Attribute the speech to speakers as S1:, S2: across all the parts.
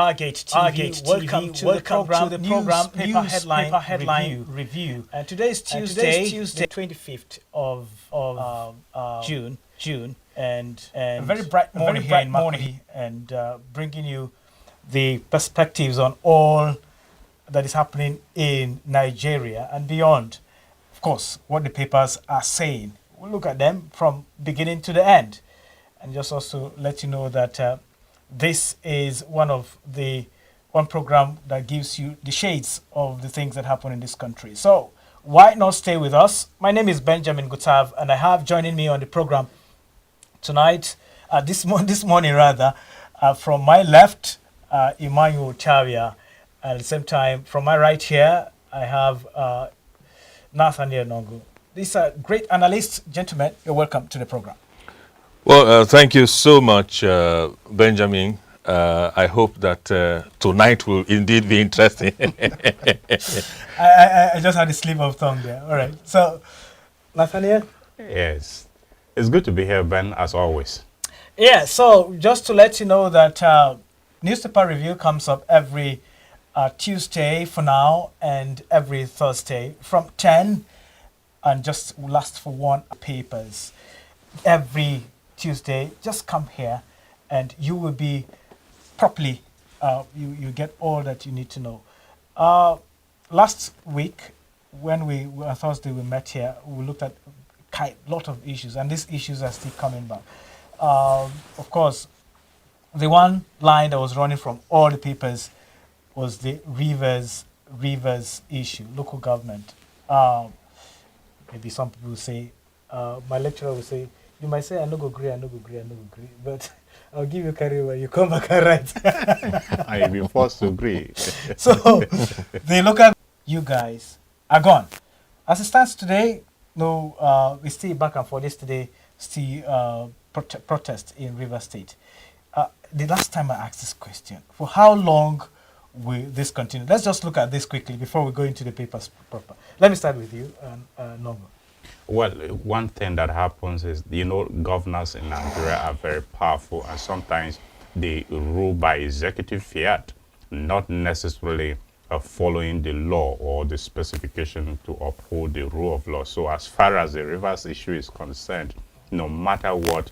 S1: Argate TV. Welcome to the program Paper Headline Review. And today is Tuesday, 25th of June, and a very bright morning here in Makurdi, and bringing you the perspectives on all that is happening in Nigeria and beyond. Of course, what the papers are saying. We'll look at them from beginning to the end, and just also let you know that this is one program that gives you the shades of the things that happen in this country. So why not stay with us? My name is Benjamin Gutav, and I have joining me on the program tonight, this morning rather, from my left, Emmanuel Chavia. At the same time, from my right here, I have Nathaniel Nongo. These are great analysts. Gentlemen, you're welcome to the program.
S2: Well, thank you so much, Benjamin. I hope that tonight will indeed be interesting.
S1: I just had a slip of tongue there. All right. So, Nathaniel?
S3: Yes. It's good to be here, Ben, as always.
S1: Yeah, so just to let you know that newspaper review comes up every Tuesday for now and every Thursday from 10 and just last for one papers. Every Tuesday, just come here and you will be properly, you get all that you need to know. Last week, when Thursday we met here, we looked at a lot of issues, and these issues are still coming back. Of course, the one line that was running from all the papers was the Rivers issue, local government. Maybe some people will say, my lecturer will say, you might say, I no go agree, but I'll give you carry where you come back and write.
S3: I've been forced to agree.
S1: So, the local, you guys are gone. As it stands today, no, we still back and forth yesterday, still protest in Rivers State. The last time I asked this question, for how long will this continue? Let's just look at this quickly before we go into the papers proper. Let me start with you, Nongo.
S3: Well, one thing that happens is, governors in Nigeria are very powerful, and sometimes they rule by executive fiat, not necessarily following the law or the specification to uphold the rule of law. So as far as the Rivers issue is concerned, no matter what,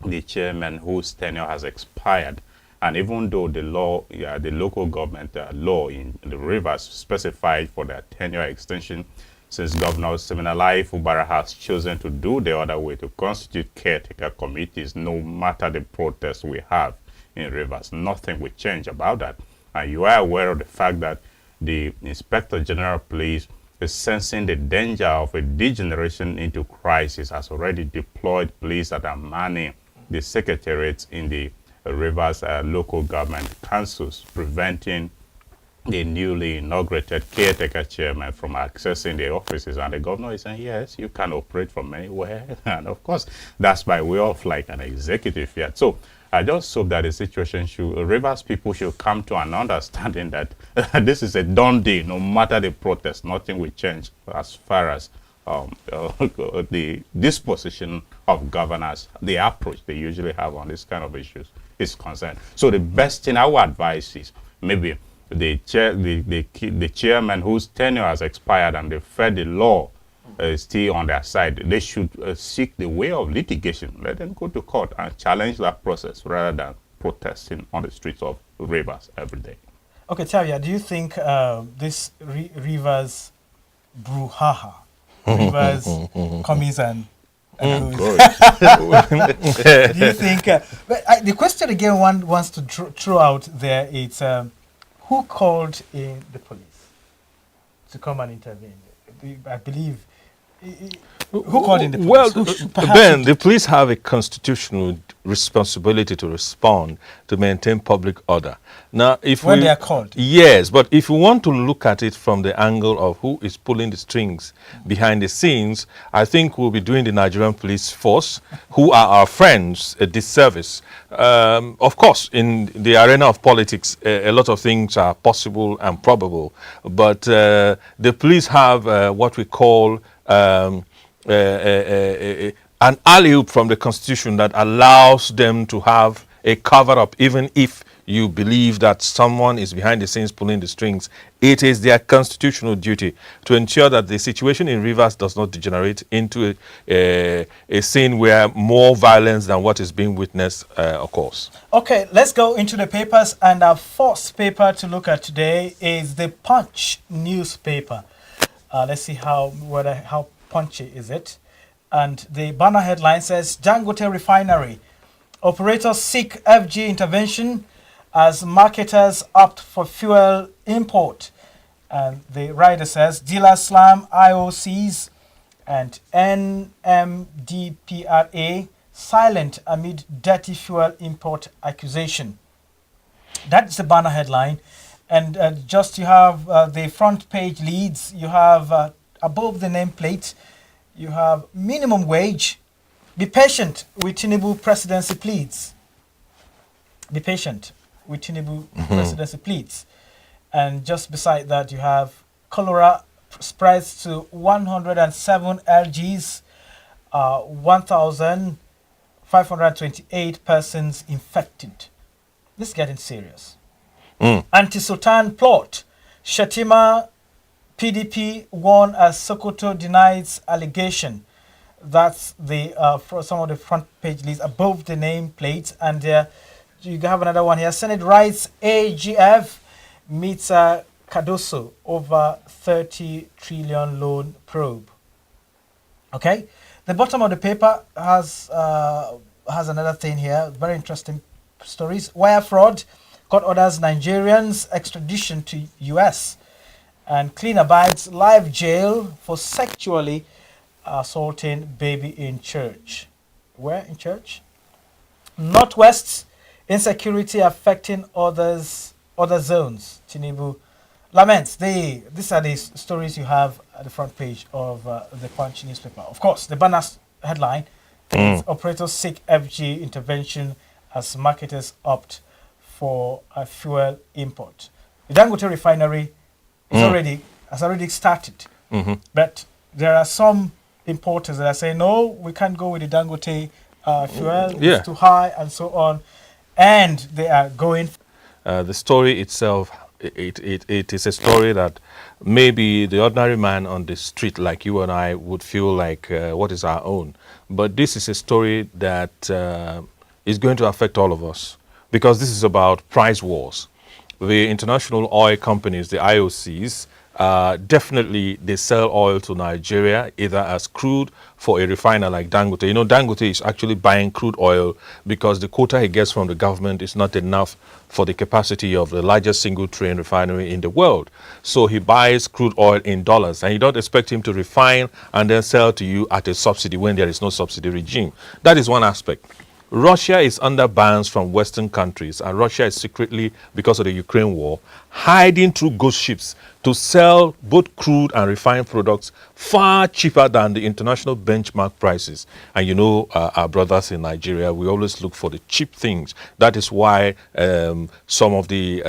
S3: the chairman whose tenure has expired, and even though the law, the local government law in the Rivers specified for their tenure extension, since Governor Siminalayi Fubara has chosen to do the other way, to constitute caretaker committees, no matter the protests we have in Rivers, nothing will change about that. And you are aware of the fact that the Inspector General of Police is sensing the danger of a degeneration into crisis, has already deployed police that are manning the secretariats in the Rivers local government councils, preventing the newly inaugurated caretaker chairman from accessing the offices. And the governor is saying, yes, you can operate from anywhere. And of course, that's by way of like an executive fiat. So I just hope that the situation Rivers people should come to an understanding that this is a done deal. No matter the protest, nothing will change as far as the disposition of governors, the approach they usually have on this kind of issues is concerned. So the best thing I would advise is maybe the chairman whose tenure has expired and they fed the law is still on their side. They should seek the way of litigation. Let them go to court and challenge that process rather than protesting on the streets of Rivers every day.
S1: Okay, Chavia, do you think this Rivers brouhaha, Rivers comings and goes, do you think, but the question again one wants to throw out there is, who called in the police to come and intervene? I believe, who called in the police?
S2: Well, Ben, the police have a constitutional responsibility to respond to maintain public order. Now, if
S1: when they are called,
S2: yes, but if we want to look at it from the angle of who is pulling the strings behind the scenes, I think we'll be doing the Nigerian police force, who are our friends, a disservice. Of course, in the arena of politics, a lot of things are possible and probable, but the police have what we call an alley-oop from the Constitution that allows them to have a cover-up, even if you believe that someone is behind the scenes pulling the strings, it is their constitutional duty to ensure that the situation in Rivers does not degenerate into a scene where more violence than what is being witnessed occurs.
S1: Okay, let's go into the papers, and our first paper to look at today is the Punch newspaper. Let's see how punchy is it. And the banner headline says, Dangote Refinery, operators seek FG intervention as marketers opt for fuel import. And the rider says, dealers slam IOCs and NMDPRA silent amid dirty fuel import accusation. That's the banner headline. And just you have the front page leads, you have above the nameplate, you have minimum wage. Be patient with Tinubu presidency pleads. Be patient with Tinubu presidency pleads. And just beside that, you have cholera spreads to 107 LGs, 1,528 persons infected. This is getting serious. Anti-Sultan plot. Shatima PDP won as Sokoto denies allegation. That's the for some of the front page leads above the nameplate. And you have another one here. Senate writes AGF meets Cardoso over 30 trillion loan probe. Okay. The bottom of the paper has another thing here. Very interesting stories. Wire fraud. Court orders Nigerians extradition to US. And clean abides live jail for sexually assaulting baby in church. Where in church? Northwest insecurity affecting other zones. Tinubu laments. These are the stories you have at the front page of the Punch newspaper. Of course, the banner headline is operators seek FG intervention as marketers opt for a fuel import. The Dangote refinery has already started, but there are some importers that are saying no, we can't go with the Dangote fuel; it's too high, and so on, and they are going.
S2: The story itself, it is a story that maybe the ordinary man on the street like you and I would feel like what is our own, but this is a story that is going to affect all of us because this is about price wars. The international oil companies, the IOCs, definitely they sell oil to Nigeria either as crude for a refiner like Dangote. You know, Dangote is actually buying crude oil because the quota he gets from the government is not enough for the capacity of the largest single train refinery in the world. So he buys crude oil in dollars, and you don't expect him to refine and then sell to you at a subsidy when there is no subsidy regime. That is one aspect. Russia is under bans from Western countries, and Russia is secretly, because of the Ukraine war, hiding through ghost ships to sell both crude and refined products far cheaper than the international benchmark prices. And you know, our brothers in Nigeria, we always look for the cheap things. That is why some of the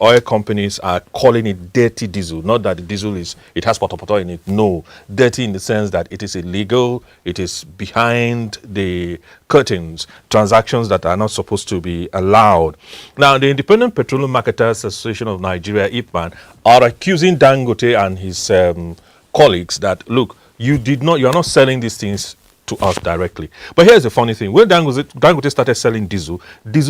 S2: oil companies are calling it dirty diesel. Not that the diesel it has poto in it. No, dirty in the sense that it is illegal, it is behind the curtains, transactions that are not supposed to be allowed. Now, the Independent Petroleum Marketers Association of Nigeria, IPMAN, are accusing Dangote and his colleagues that, look, you are not selling these things to us directly. But here's the funny thing. When Dangote started selling diesel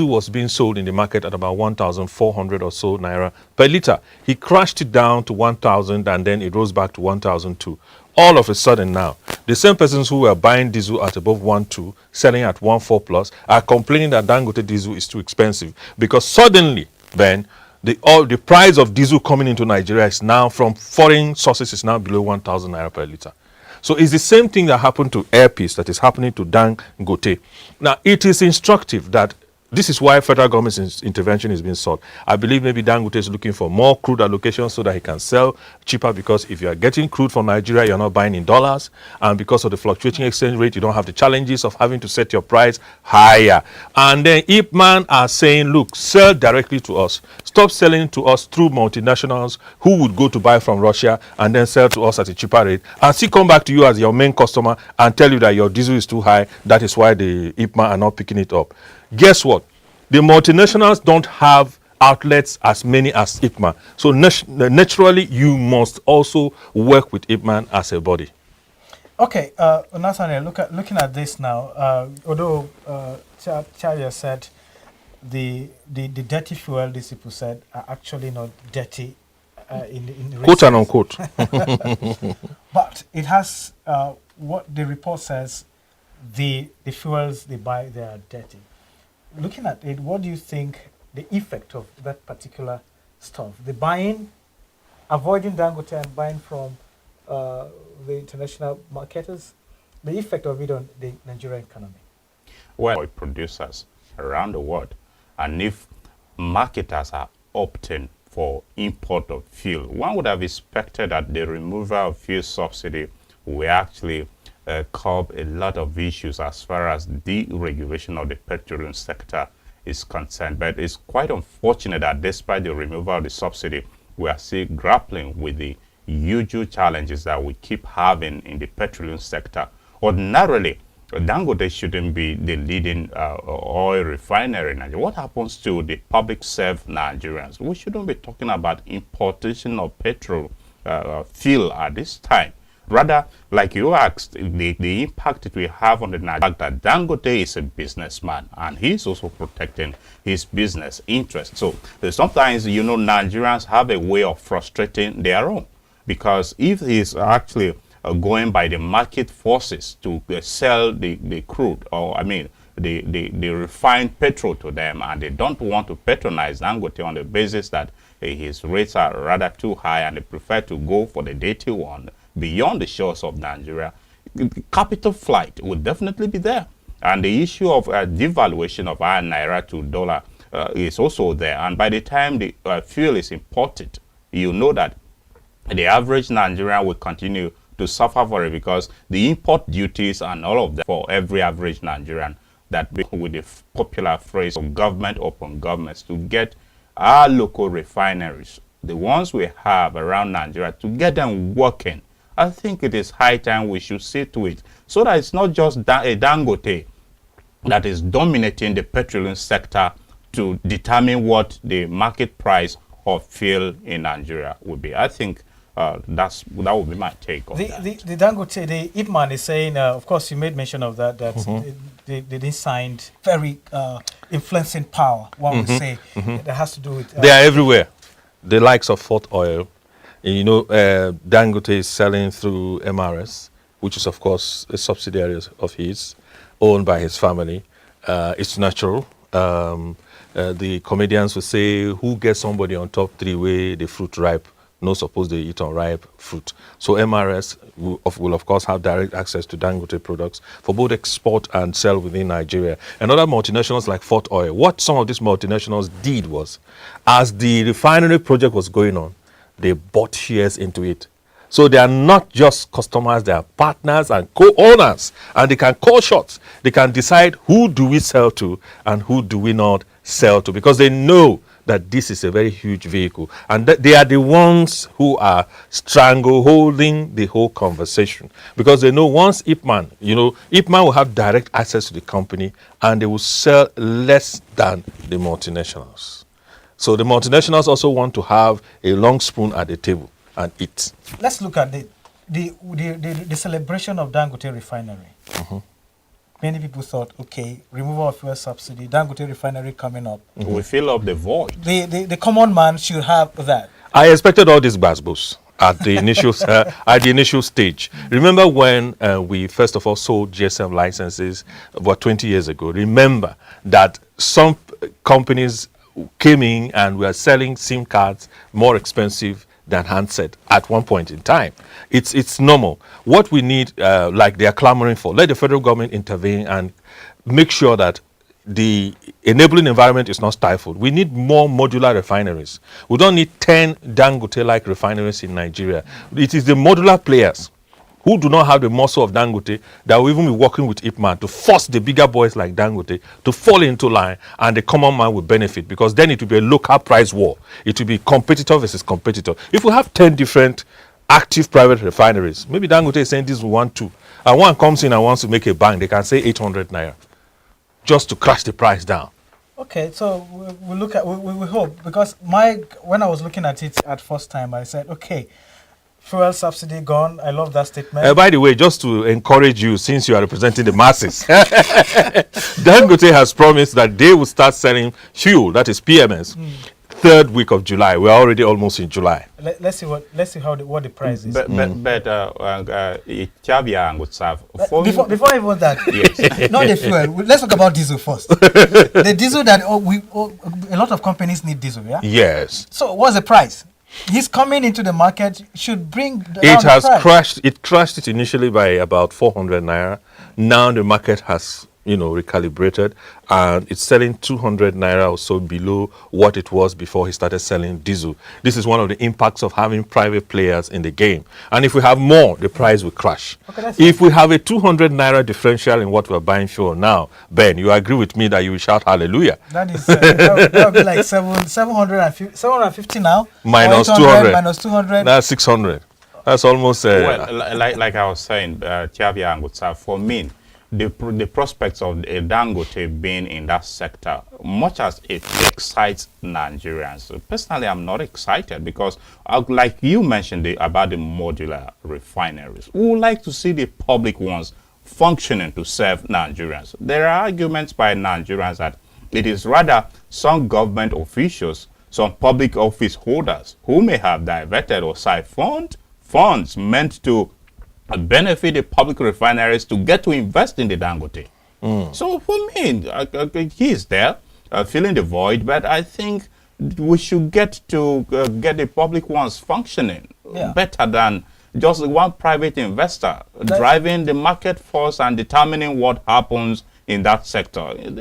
S2: was being sold in the market at about 1,400 or so naira per liter. He crashed it down to 1,000 and then it rose back to 1,002. All of a sudden now, the same persons who were buying diesel at above 1.2, selling at 1.4 plus, are complaining that Dangote diesel is too expensive because suddenly, then, the price of diesel coming into Nigeria is now from foreign sources is now below 1,000 naira per liter. So it's the same thing that happened to Air Peace that is happening to Dangote. Now, it is instructive that this is why federal government's intervention is being sought. I believe maybe Dangote is looking for more crude allocations so that he can sell cheaper, because if you are getting crude from Nigeria, you're not buying in dollars. And because of the fluctuating exchange rate, you don't have the challenges of having to set your price higher. And then IPMAN are saying, look, sell directly to us. Stop selling to us through multinationals who would go to buy from Russia and then sell to us at a cheaper rate. And still come back to you as your main customer and tell you that your diesel is too high. That is why the IPMAN are not picking it up. Guess what? The multinationals don't have outlets as many as IPMAN. So naturally, you must also work with IPMAN as a body.
S1: Okay, Nathaniel, looking at this now, although Charlie said the dirty fuel, these people said, are actually not dirty in
S2: Quote and unquote.
S1: But it has, what the report says, the fuels they buy, they are dirty. Looking at it, what do you think the effect of that particular stuff? The buying, avoiding Dangote and buying from the international marketers, the effect of it on the Nigerian economy?
S3: Well, producers around the world, and if marketers are opting for import of fuel, one would have expected that the removal of fuel subsidy will actually curb a lot of issues as far as deregulation of the petroleum sector is concerned. But it's quite unfortunate that despite the removal of the subsidy, we are still grappling with the usual challenges that we keep having in the petroleum sector. Ordinarily, Dangote shouldn't be the leading oil refinery in Nigeria. What happens to the public served Nigerians? We shouldn't be talking about importation of petrol fuel at this time. Rather, like you asked, the impact it will have on the Nigerian, that Dangote is a businessman and he's also protecting his business interests. So sometimes, you know, Nigerians have a way of frustrating their own, because if he's actually going by the market forces to sell the crude, or I mean the refined petrol to them, and they don't want to patronize Dangote on the basis that his rates are rather too high and they prefer to go for the dirty one beyond the shores of Nigeria, capital flight would definitely be there. And the issue of devaluation of our naira to dollar is also there. And by the time the fuel is imported, you know that the average Nigerian will continue to suffer for it, because the import duties and all of that for every average Nigerian, that with the popular phrase of government upon governments, to get our local refineries, the ones we have around Nigeria, to get them working. I think it is high time we should see to it, so that it's not just a Dangote that is dominating the petroleum sector to determine what the market price of fuel in Nigeria will be. I think that would be my take on that.
S1: The Dangote, the IPMAN is saying, of course, you made mention of that, they didn't sign very influencing power, one would say. That has to do with...
S2: they are everywhere. The likes of Fort Oil. You know, Dangote is selling through MRS, which is, of course, a subsidiary of his, owned by his family. It's natural. The comedians will say, who gets somebody on top three way the fruit ripe? No, suppose they eat unripe fruit. So MRS will of course have direct access to Dangote products for both export and sell within Nigeria. And other multinationals like Fort Oil. What some of these multinationals did was, as the refinery project was going on, they bought shares into it. So they are not just customers, they are partners and co-owners. And they can call shots. They can decide who do we sell to and who do we not sell to, because they know that this is a very huge vehicle, and that they are the ones who are strangleholding the whole conversation, because they know once IPMAN will have direct access to the company, and they will sell less than the multinationals. So the multinationals also want to have a long spoon at the table and eat.
S1: Let's look at the celebration of Dangote refinery. Many people thought, okay, removal of fuel subsidy, Dangote refinery coming up.
S3: We fill up the void.
S1: The common man should have that.
S2: I expected all these basbos at the initial stage. Remember when we first of all sold GSM licenses about 20 years ago? Remember that some companies came in and were selling SIM cards more expensive than handset at one point in time. It's normal. What we need, like they are clamoring for, let the federal government intervene and make sure that the enabling environment is not stifled. We need more modular refineries. We don't need 10 Dangote-like refineries in Nigeria. It is the modular players who do not have the muscle of Dangote that will even be working with IPMAN to force the bigger boys like Dangote to fall into line, and the common man will benefit, because then it will be a local price war. It will be competitor versus competitor. If we have 10 different active private refineries, maybe Dangote is saying this we want to, and one comes in and wants to make a bang, they can say 800 naira just to crash the price down.
S1: Okay, so we look at we hope, because when I was looking at it at first time, I said, okay, fuel subsidy gone. I love that statement.
S2: By the way, just to encourage you, since you are representing the masses, Dangote has promised that they will start selling fuel, that is PMS, third week of July. We're already almost in July.
S1: Let's see what the price is.
S3: But Chavia would serve.
S1: Before even that,
S3: Yes.
S1: not the fuel. Let's talk about diesel first. The diesel that a lot of companies need diesel, yeah.
S2: Yes.
S1: So what's the price? He's coming into the market, should bring down
S2: It has
S1: the price.
S2: crashed. It crashed it initially by about 400 naira. Now the market has, recalibrated, and it's selling 200 naira or so below what it was before he started selling diesel. This is one of the impacts of having private players in the game. And if we have more, the price will crash.
S1: Okay,
S2: If we have a 200 naira differential in what we're buying fuel now, Ben, you agree with me that you will shout hallelujah.
S1: That is that would be like 750 now.
S2: Minus
S1: Or
S2: 200.
S1: Minus 200.
S2: That's 600. That's almost.
S3: Well, like I was saying, Chavia would serve. For me, the prospects of Dangote being in that sector, much as it excites Nigerians, personally, I'm not excited because, like you mentioned about the modular refineries, we would like to see the public ones functioning to serve Nigerians. There are arguments by Nigerians that it is rather some government officials, some public office holders who may have diverted or siphoned funds meant to benefit the public refineries to get to invest in the Dangote. So for me, he is there filling the void, but I think we should get to get the public ones functioning better than just one private investor driving the market force and determining what happens in that sector. In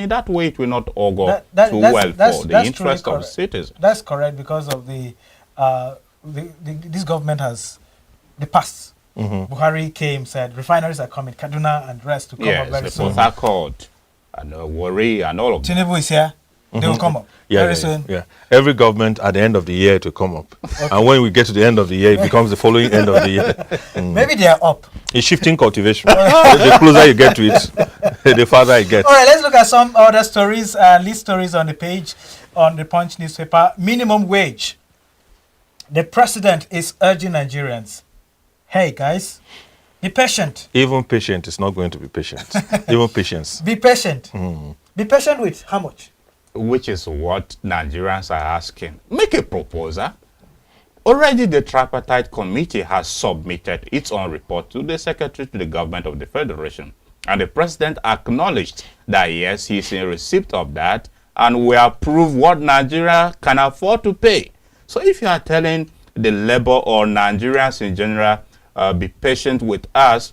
S3: that way, it will not augur too well for the interest of citizens.
S1: That's correct, because of this government has the past. Buhari came, said refineries are coming, Kaduna and rest to come up very soon.
S3: Port Harcourt and Warri and all of them.
S1: Tinubu is here. They will come up very soon.
S2: Yeah. Every government at the end of the year to come up. And when we get to the end of the year, it becomes the following end of the year.
S1: Maybe they are up.
S2: It's shifting cultivation. The closer you get to it, the farther it gets.
S1: All right, let's look at some other stories, lead stories on the page on the Punch newspaper. Minimum wage. The president is urging Nigerians, hey guys, be patient.
S2: Even patient is not going to be patient. Even patience.
S1: Be patient. Be patient with how much?
S3: Which is what Nigerians are asking. Make a proposal. Already the tripartite committee has submitted its own report to the secretary to the government of the federation. And the president acknowledged that yes, he's in receipt of that and will approve what Nigeria can afford to pay. So if you are telling the labor or Nigerians in general, be patient with us.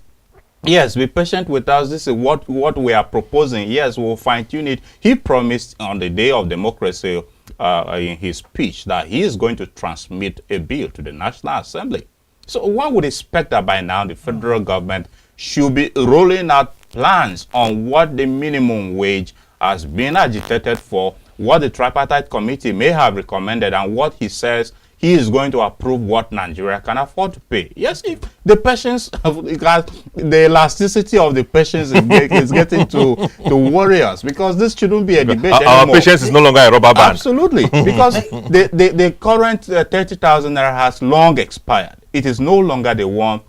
S3: Yes, be patient with us. This is what we are proposing. Yes, we'll fine-tune it. He promised on the day of democracy in his speech that he is going to transmit a bill to the National Assembly. So one would expect that by now the federal government should be rolling out plans on what the minimum wage has been agitated for, what the tripartite committee may have recommended, and what he says he is going to approve what Nigeria can afford to pay. Yes, if the patience, the elasticity of the patience is getting to warriors, because this shouldn't be a debate anymore.
S2: Our patience is no longer a rubber band.
S3: Absolutely, because the current 30,000 naira has long expired. It is no longer the one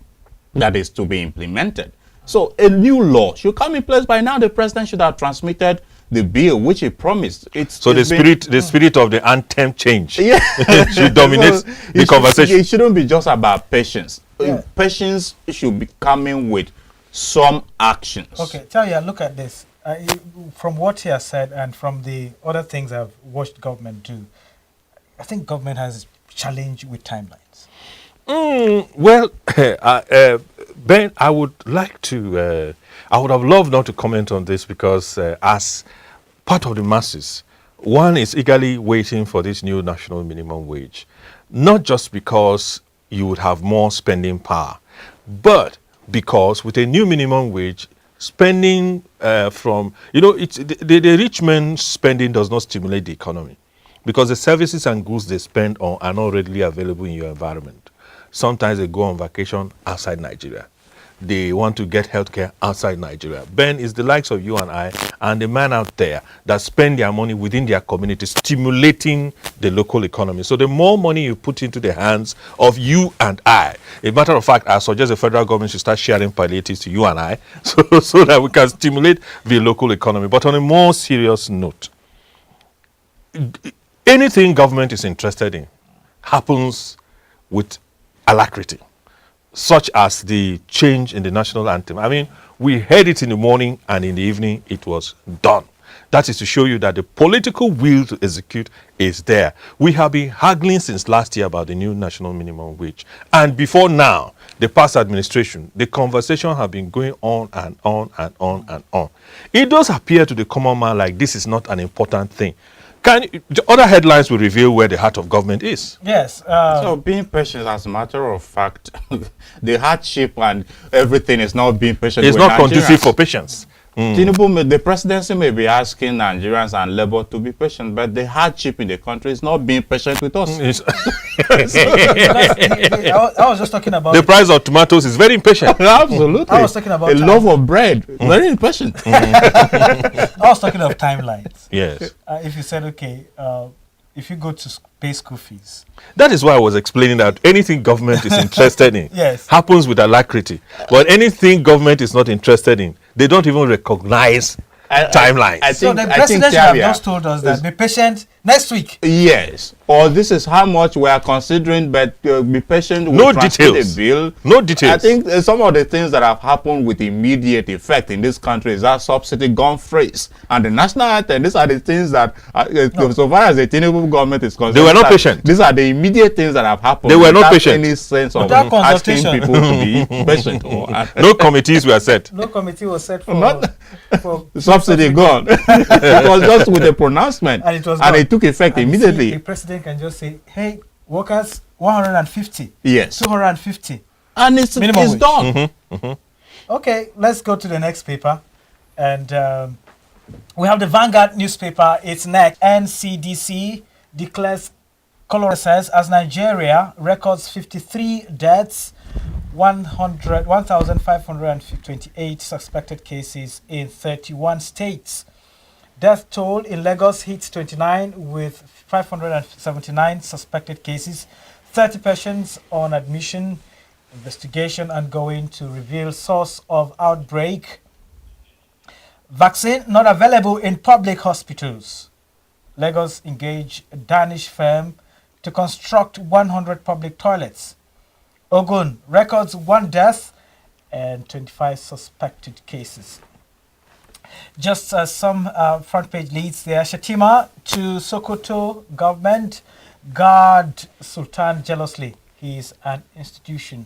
S3: that is to be implemented. So a new law should come in place by now. The president should have transmitted the bill which he promised. The spirit of the anthem change should dominate the conversation. It shouldn't be just about patience. Patience should be coming with some actions.
S1: Okay, Talia, look at this. From what he has said and from the other things I've watched government do, I think government has a challenge with timelines.
S2: Well, Ben, I would like to, I would have loved not to comment on this because as part of the masses, one is eagerly waiting for this new national minimum wage, not just because you would have more spending power, but because with a new minimum wage, spending from, the rich man's spending does not stimulate the economy because the services and goods they spend on are not readily available in your environment. Sometimes they go on vacation outside Nigeria. they want to get healthcare outside Nigeria. Ben, is the likes of you and I and the man out there that spend their money within their community stimulating the local economy. So the more money you put into the hands of you and I, a matter of fact, I suggest the federal government should start sharing palliatives to you and I so that we can stimulate the local economy. But on a more serious note, anything government is interested in happens with alacrity, such as the change in the national anthem. I mean, we heard it in the morning and in the evening it was done. That is to show you that the political will to execute is there. We have been haggling since last year about the new national minimum wage. And before now, the past administration, the conversation have been going on and on and on and on. It does appear to the common man like this is not an important thing. The other headlines will reveal where the heart of government is.
S1: Yes.
S3: So being patient, as a matter of fact, the hardship and everything is not being patient.
S2: It's not conducive for patience.
S3: Tinubu, the presidency may be asking Nigerians and Labour to be patient, but the hardship in the country is not being patient with us.
S1: I was just talking about
S2: the price of tomatoes is very impatient.
S3: Absolutely.
S1: I was talking about
S3: a loaf of bread, very impatient.
S1: I was talking of timelines.
S2: Yes.
S1: If you said, okay, if you go to pay school fees.
S2: That is why I was explaining that anything government is interested in
S1: Yes.
S2: happens with alacrity. But anything government is not interested in, they don't even recognize timelines.
S1: So the president should have just told us that be patient next week.
S3: Yes. Or this is how much we are considering, but be patient.
S2: No details.
S3: The bill.
S2: No details.
S3: I think some of the things that have happened with immediate effect in this country is that subsidy gone freeze. And the national anthem, these are the things that, so far as the Tinubu government is concerned,
S2: They were not patient.
S3: These are the immediate things that have happened.
S2: They were not
S3: without
S2: patient.
S3: any sense of
S1: Without
S3: asking
S1: consultation.
S3: people to be patient.
S2: No committees were set.
S1: No committee was set for,
S3: Not-
S1: for
S3: Subsidy gone. It was just with a pronouncement.
S1: And it was
S3: and
S1: gone.
S3: it took effect
S1: And you see,
S3: immediately.
S1: the president can just say, hey, workers, 150,
S3: Yes.
S1: 250.
S3: And it's
S1: Minimum
S3: done.
S1: wage. Okay, let's go to the next paper. And we have the Vanguard newspaper. It's next. NCDC declares cholera says as Nigeria records 53 deaths, 1,528 suspected cases in 31 states. Death toll in Lagos hits 29 with 579 suspected cases, 30 patients on admission, investigation ongoing to reveal source of outbreak. Vaccine not available in public hospitals. Lagos engage a Danish firm to construct 100 public toilets. Ogun records 1 death and 25 suspected cases. Just some front page leads there. Shatima to Sokoto government guard Sultan jealously. He is an institution.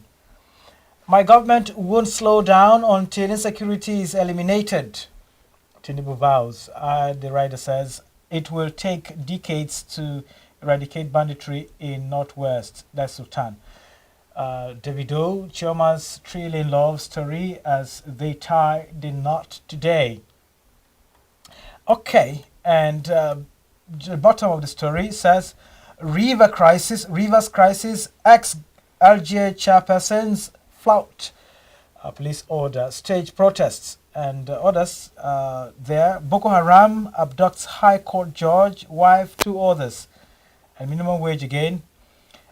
S1: My government won't slow down until insecurity is eliminated. Tinubu vows. The writer says it will take decades to eradicate banditry in Northwest. That's Sultan. Davido, Chioma's thrilling love story as they tie the knot today. Okay, and the bottom of the story says Rivers crisis, ex-Algier chairpersons flout. Police order, stage protests, and others there. Boko Haram abducts High Court judge, wife, 2 others. And minimum wage again.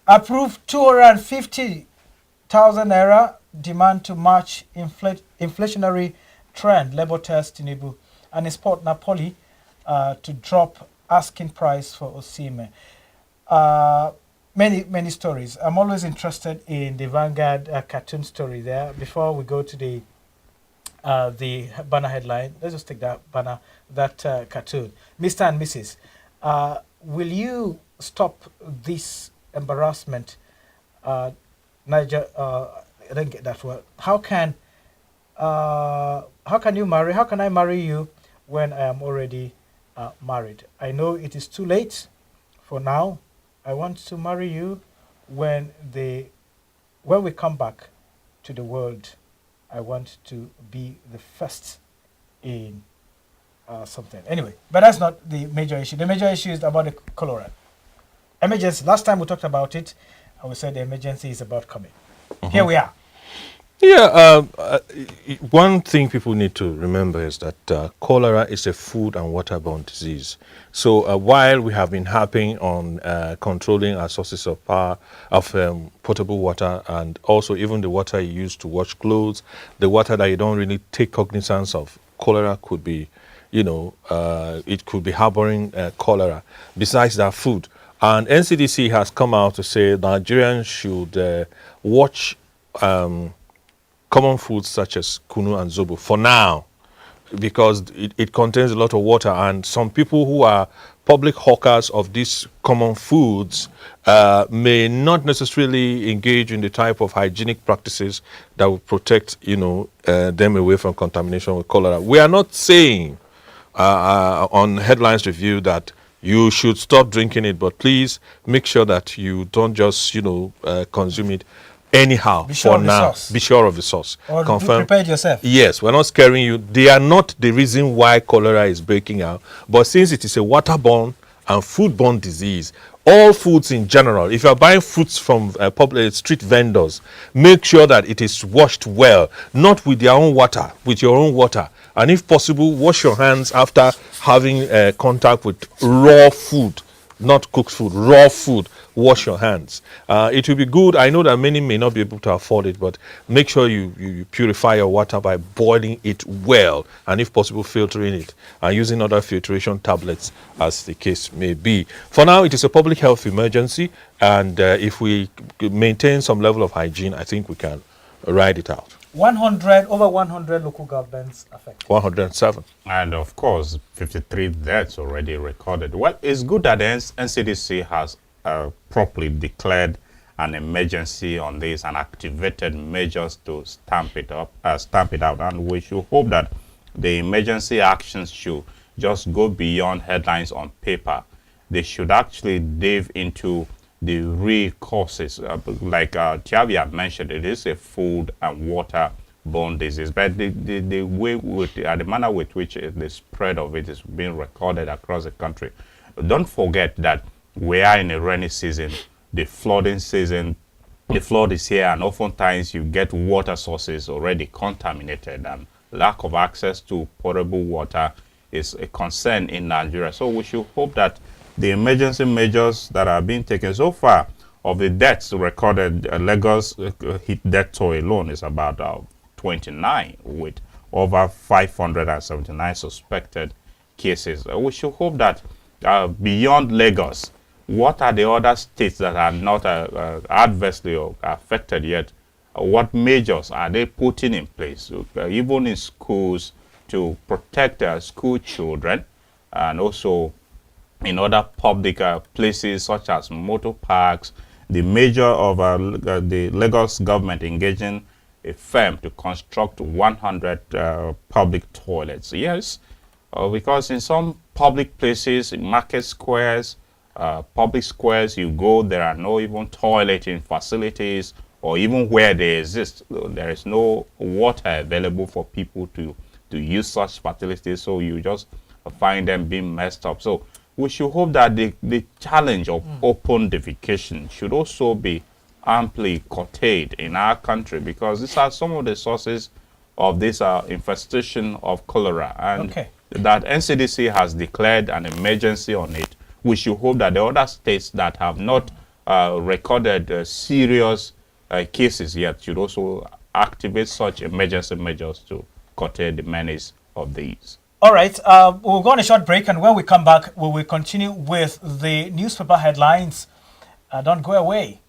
S1: Approved 250,000 naira, demand to match inflationary trend. Labour test Tinubu. And Sport Napoli to drop asking price for Osimhen. Many stories. I'm always interested in the Vanguard cartoon story there. Before we go to the banner headline, let's just take that banner, that cartoon. Mr. and Mrs., will you stop this embarrassment? Niger, I didn't get that word. How can you marry? How can I marry you when I am already married? I know it is too late for now. I want to marry you when we come back to the world. I want to be the first in something. Anyway, but that's not the major issue. The major issue is about the cholera emergency. Last time we talked about it, and we said the emergency is about coming. Here we are.
S2: Yeah, one thing people need to remember is that cholera is a food and waterborne disease. So while we have been harping on controlling our sources of power, of potable water, and also even the water you use to wash clothes, the water that you don't really take cognizance of, cholera could be, it could be harboring cholera. Besides that, food. And NCDC has come out to say Nigerians should watch common foods such as kunu and zobo for now, because it contains a lot of water, and some people who are public hawkers of these common foods may not necessarily engage in the type of hygienic practices that will protect them away from contamination with cholera. We are not saying on Headlines Review that you should stop drinking it, but please make sure that you don't just consume it anyhow.
S1: Be sure
S2: for
S1: of the
S2: now.
S1: source.
S2: Be sure of the source.
S1: Or
S2: Confirm.
S1: prepare it yourself.
S2: Yes, we're not scaring you. They are not the reason why cholera is breaking out. But since it is a waterborne and foodborne disease, all foods in general, if you're buying fruits from public street vendors, make sure that it is washed well, not with their own water, with your own water. And if possible, wash your hands after having contact with raw food, not cooked food, raw food. Wash your hands. It will be good. I know that many may not be able to afford it, but make sure you purify your water by boiling it well, and if possible, filtering it and using other filtration tablets as the case may be. For now, it is a public health emergency, and if we maintain some level of hygiene, I think we can ride it out.
S1: Over 100 local governments affected.
S2: 107.
S3: And of course, 53 deaths already recorded. Well, it's good that the NCDC has properly declared an emergency on this and activated measures to stamp it out. And we should hope that the emergency actions should just go beyond headlines on paper. They should actually dive into the real causes. Like Tiavi mentioned, it is a food and water-borne disease, but the way the manner with which the spread of it is being recorded across the country. Don't forget that we are in a rainy season, the flooding season. The flood is here, and oftentimes you get water sources already contaminated, and lack of access to potable water is a concern in Nigeria. So we should hope that the emergency measures that are being taken so far, of the deaths recorded, Lagos hit death toll alone is about 29, with over 579 suspected cases. We should hope that beyond Lagos, what are the other states that are not adversely affected yet? What measures are they putting in place, even in schools, to protect school children, and also in other public places such as motor parks? The measure of the Lagos government engaging a firm to construct 100 public toilets. Yes, because in some public places, in market squares, public squares, you go, there are no even toileting facilities, or even where they exist, there is no water available for people to use such facilities, so you just find them being messed up. So we should hope that the challenge of open defecation should also be amply curtailed in our country, because these are some of the sources of this infestation of cholera, and that NCDC has declared an emergency on it. We should hope that the other states that have not recorded serious cases yet should also activate such emergency measures to curtail the menace of these.
S1: All right, we'll go on a short break, and when we come back, we will continue with the newspaper headlines. Don't go away.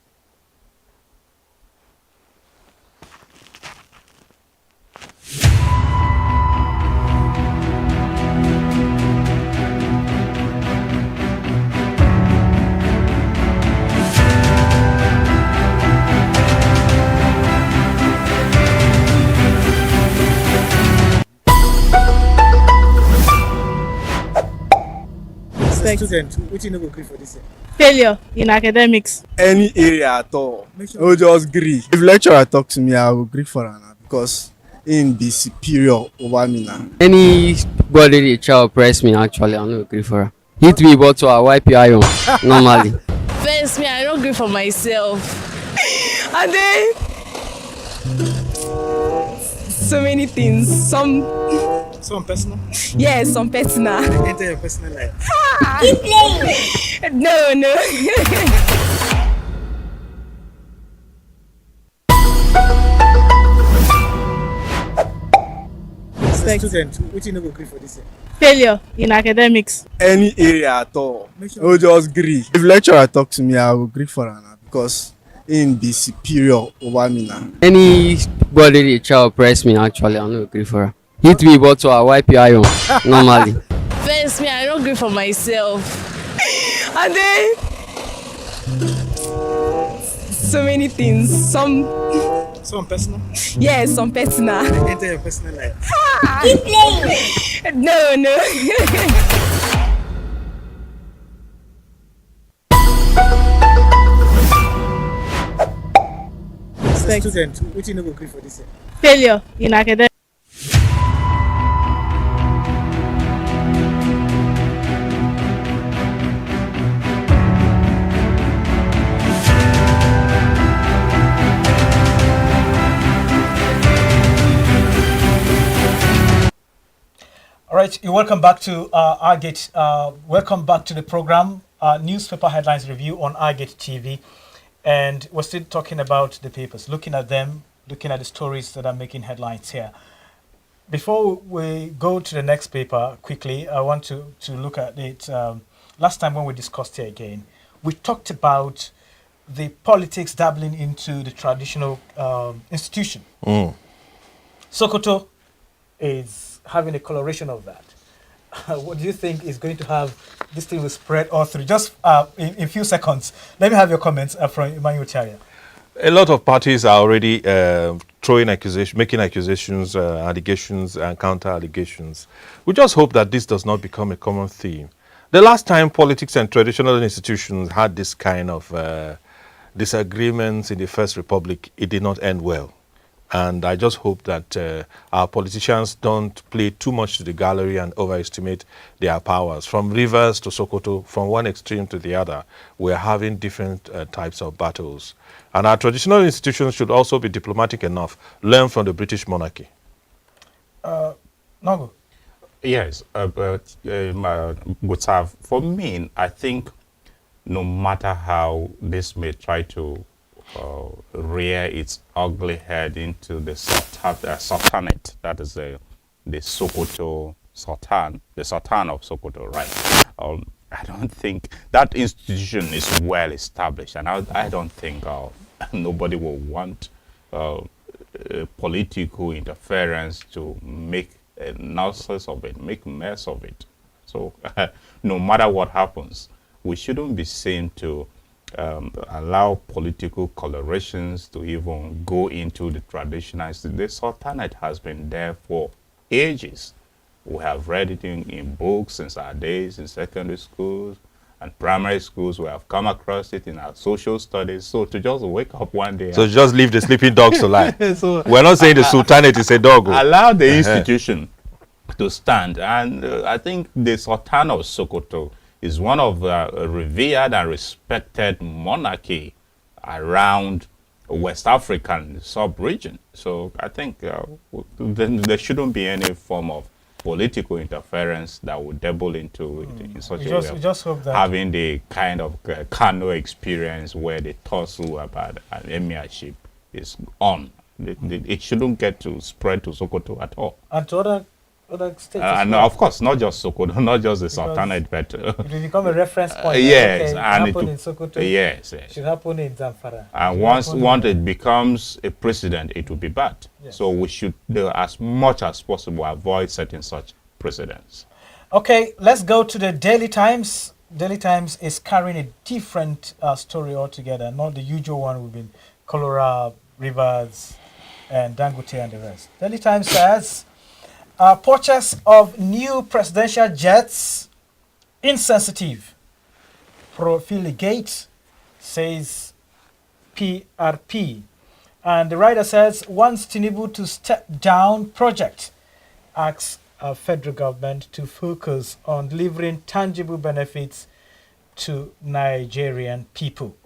S1: Student, what you know go for this year?
S4: Failure in academics.
S5: Any area at all. No, just agree. If lecturer talk to me, I will agree for her because in be superior over me now.
S6: Anybody they try to oppress me, actually, I don't agree for her. Hit me, but I wipe your iron normally.
S4: First, me, I don't agree for myself. And then
S7: many things. Some
S1: personal.
S7: yes, some personal.
S1: Enter your personal life.
S7: Keep playing. No.
S1: As a student, which you no go gree for this year?
S4: Failure in academics.
S5: Any area at all. No just gree. If lecturer talk to me, I will gree for am because him be superior over me now.
S6: Anybody dey try oppress me actually, I no agree for am. Hit me bottle, I wipe your iron normally.
S4: First, me, I don't agree for myself.
S7: And then so many things. Some
S1: personal.
S7: yes, some personal.
S1: Enter your personal life.
S7: Keep playing. No.
S1: As a student, which you no go gree for this year?
S4: Failure in academics.
S1: All right, you're welcome back to Argate. Welcome back to the program, Newspaper Headlines Review on Argate TV. And we're still talking about the papers, looking at them, looking at the stories that are making headlines here. Before we go to the next paper, quickly, I want to look at it. Last time when we discussed it again, we talked about the politics dabbling into the traditional institution. Sokoto is having a coloration of that. What do you think is going to have this thing will spread all through? Just in a few seconds, let me have your comments from Emmanuel Charia.
S2: A lot of parties are already throwing accusations, making accusations, allegations, and counter allegations. We just hope that this does not become a common theme. The last time politics and traditional institutions had this kind of disagreements in the First Republic, it did not end well. And I just hope that our politicians don't play too much to the gallery and overestimate their powers. From Rivers to Sokoto, from one extreme to the other, we're having different types of battles. And our traditional institutions should also be diplomatic enough, learn from the British monarchy.
S1: Nogo.
S3: Yes, Gustave, for me, I think no matter how this may try to rear its ugly head into the sultanate, that is the Sokoto Sultan, the Sultan of Sokoto, right? I don't think that institution is well established, and I don't think nobody will want political interference to make a nonsense of it, make a mess of it. So no matter what happens, we shouldn't be seen to allow political colorations to even go into the traditional. The Sultanate has been there for ages. We have read it in books since our days in secondary schools and primary schools. We have come across it in our social studies. So to just wake up one day...
S2: So just leave the sleeping dogs to lie. So we're not saying the Sultanate is a dog.
S3: Allow the institution to stand. And I think the Sultan of Sokoto is one of the revered and respected monarchy around West African sub-region. So I think there shouldn't be any form of political interference that would dabble into it in such a way.
S1: Just hope that
S3: having the kind of Kano experience where the tussle about an emirship is on. It shouldn't get to spread to Sokoto at all.
S1: And to other states.
S3: And of course, not just Sokoto, not just the Sultanate, but
S1: it will become a reference point.
S3: yes,
S1: okay,
S3: and
S1: it happen in Sokoto.
S3: Yes,
S1: should happen in Zamfara.
S3: And once it becomes a precedent, it will be bad.
S1: Yes.
S3: So we should, as much as possible, avoid setting such precedents.
S1: Okay, let's go to the Daily Times. Daily Times is carrying a different story altogether, not the usual one we've been Cholera, Rivers, and Dangote and the rest. Daily Times says, purchase of new presidential jets insensitive. Profligate, says PRP. And the writer says, wants Tinubu to step down project, asks federal government to focus on delivering tangible benefits to Nigerian people.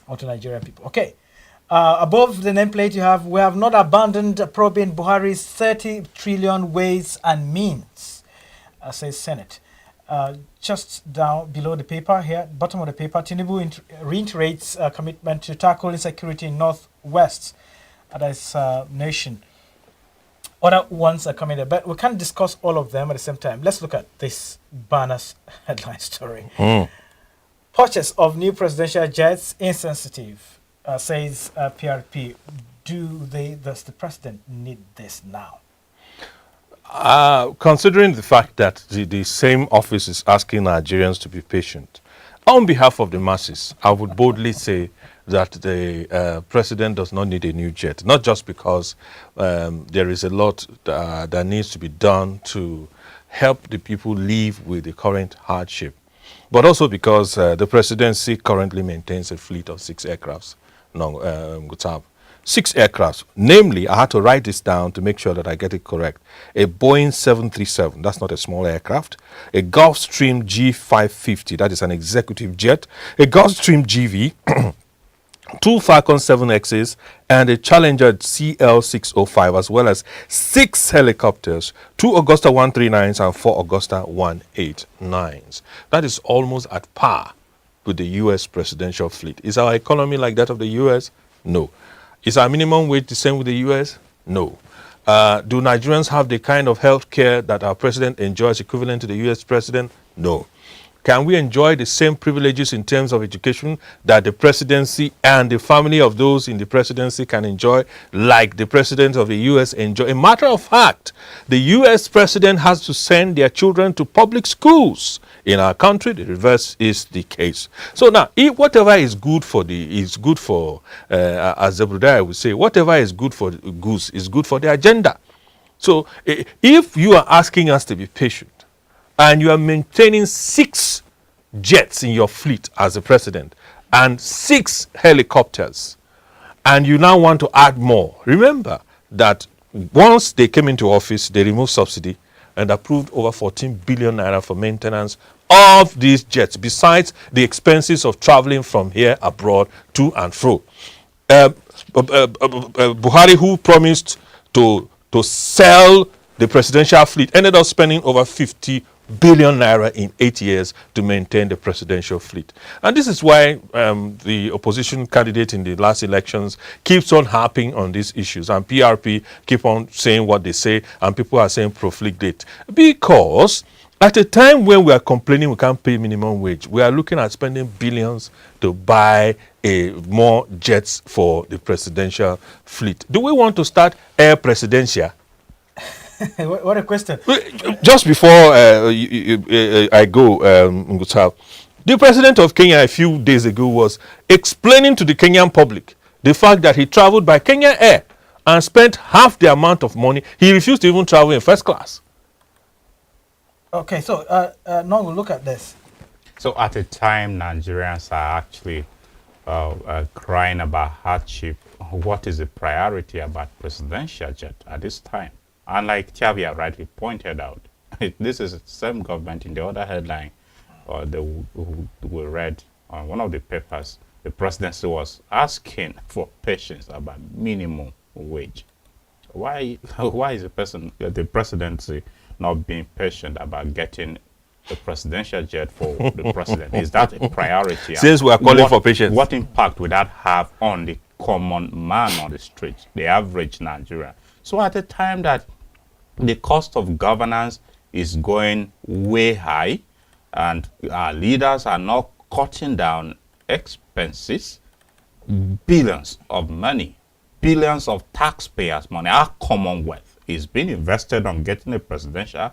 S1: Okay. Above the nameplate, you have, we have not abandoned probing Buhari's 30 trillion ways and means, says Senate. Just down below the paper here, bottom of the paper, Tinubu reiterates commitment to tackle insecurity in Northwest. That is nation. Other ones are coming there, but we can't discuss all of them at the same time. Let's look at this banner's headline story. Purchase of new presidential jets insensitive. Says PRP, does the president need this now?
S2: Considering the fact that the same office is asking Nigerians to be patient, on behalf of the masses, I would boldly say that the president does not need a new jet, not just because there is a lot that needs to be done to help the people live with the current hardship, but also because the presidency currently maintains a fleet of 6 aircrafts. 6 aircrafts. Namely, I had to write this down to make sure that I get it correct. A Boeing 737, that's not a small aircraft. A Gulfstream G550, that is an executive jet. A Gulfstream GV, 2 Falcon 7Xs, and a Challenger CL605, as well as 6 helicopters, 2 Augusta 139s and 4 Augusta 189s. That is almost at par with the U.S. presidential fleet. Is our economy like that of the U.S.? No. Is our minimum wage the same with the U.S.? No. Do Nigerians have the kind of health care that our president enjoys equivalent to the U.S. president? No. Can we enjoy the same privileges in terms of education that the presidency and the family of those in the presidency can enjoy, like the president of the U.S. enjoy? A matter of fact, the U.S. president has to send their children to public schools. In our country, the reverse is the case. So now, if whatever is good for as Zebediah would say, whatever is good for the goose is good for the agenda. So if you are asking us to be patient, and you are maintaining 6 jets in your fleet as the president and 6 helicopters, and you now want to add more, remember that once they came into office, they removed subsidy and approved over 14 billion naira for maintenance of these jets, besides the expenses of traveling from here abroad to and fro. Buhari, who promised to sell the presidential fleet, ended up spending over 50 billion naira in 8 years to maintain the presidential fleet. And this is why the opposition candidate in the last elections keeps on harping on these issues, and PRP keep on saying what they say, and people are saying profligate. Because at a time when we are complaining we can't pay minimum wage, we are looking at spending billions to buy more jets for the presidential fleet. Do we want to start Air Presidencia?
S1: What a question.
S2: Just before I go, Ngutal, the president of Kenya a few days ago was explaining to the Kenyan public the fact that he traveled by Kenya Air and spent half the amount of money. He refused to even travel in first class.
S1: Okay, so now we'll look at this.
S3: So at a time, Nigerians are actually crying about hardship. What is the priority about presidential jet at this time? And like Chavia rightly pointed out, this is the same government. In the other headline we read on one of the papers, the presidency was asking for patience about minimum wage. Why is the presidency not being patient about getting the presidential jet for the president? Is that a priority?
S2: Since we are calling for patience,
S3: what impact would that have on the common man on the street, the average Nigerian? So at a time that the cost of governance is going way high, and our leaders are not cutting down expenses, billions of money, billions of taxpayers' money, our commonwealth is being invested on getting a presidential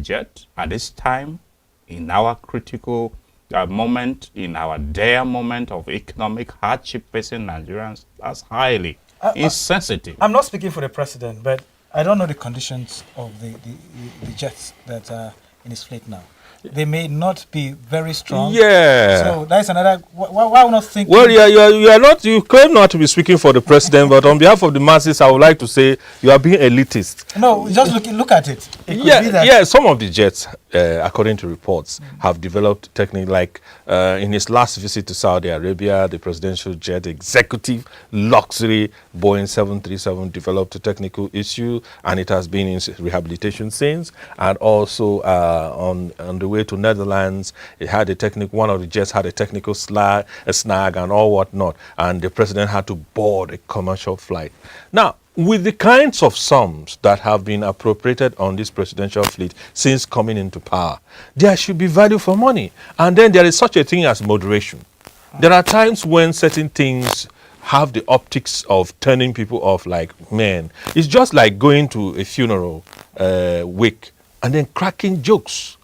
S3: jet at this time, in our critical moment, in our dire moment of economic hardship facing Nigerians. That's highly insensitive.
S1: I'm not speaking for the president, but I don't know the conditions of the jets that are in his fleet now. they may not be very strong.
S2: Yeah.
S1: So that's another. Why not think?
S2: Well, you are not. You claim not to be speaking for the president, but on behalf of the masses, I would like to say you are being elitist.
S1: No, just look at it. It could
S2: Yeah,
S1: be that
S2: yeah. Some of the jets, according to reports, have developed technique. Like in his last visit to Saudi Arabia, the presidential jet, executive luxury Boeing 737, developed a technical issue, and it has been in rehabilitation since. And also on the way to Netherlands, it had a technical. One of the jets had a technical snag and all whatnot, and the president had to board a commercial flight. Now, with the kinds of sums that have been appropriated on this presidential fleet since coming into power, there should be value for money. And then there is such a thing as moderation. There are times when certain things have the optics of turning people off, like, man, it's just like going to a funeral wake and then cracking jokes.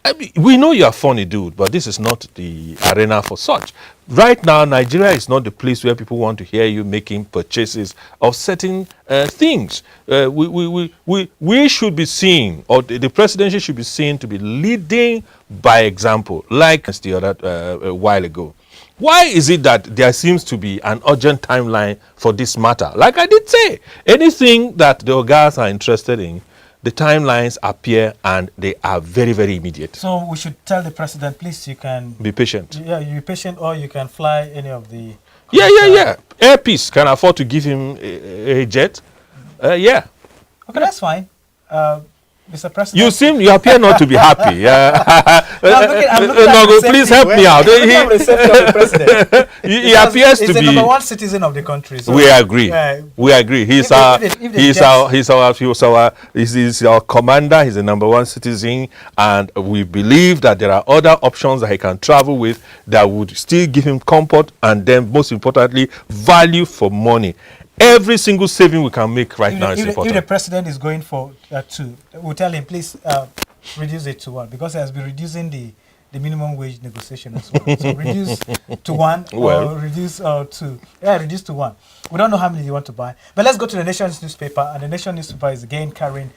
S2: I mean, we know you're a funny dude, but this is not the arena for such. Right now, Nigeria is not the place where people want to hear you making purchases of certain things. We should be seen, or the presidency should be seen to be leading by example, like the other a while ago. Why is it that there seems to be an urgent timeline for this matter? Like I did say, anything that the Ogas are interested in, the timelines appear and they are very, very immediate.
S1: So we should tell the president, please, you can
S2: Be patient.
S1: Yeah, you be patient, or you can fly any of the.
S2: Yeah. Air Peace can afford to give him a jet. Yeah.
S1: Okay, that's fine. Mr. President.
S2: You appear not to be happy. Yeah.
S1: I'm looking at
S2: Nogo,
S1: the
S2: please
S1: safety.
S2: help me out.
S1: I'm looking at the safety of the president.
S2: He
S1: Because
S2: appears
S1: he's
S2: to
S1: the
S2: be.
S1: number one citizen of the country. So
S2: We agree.
S1: Yeah.
S2: We agree. He's our commander. He's the number one citizen, and we believe that there are other options that he can travel with that would still give him comfort, and then most importantly, value for money. Every single saving we can make right now is
S1: If the
S2: important.
S1: president is going for 2, we'll tell him, please reduce it to 1, because he has been reducing the minimum wage negotiation as well. So reduce to 1
S2: Well.
S1: or reduce to reduce to 1. We don't know how many you want to buy. But let's go to the Nation's newspaper, and the Nation newspaper is again carrying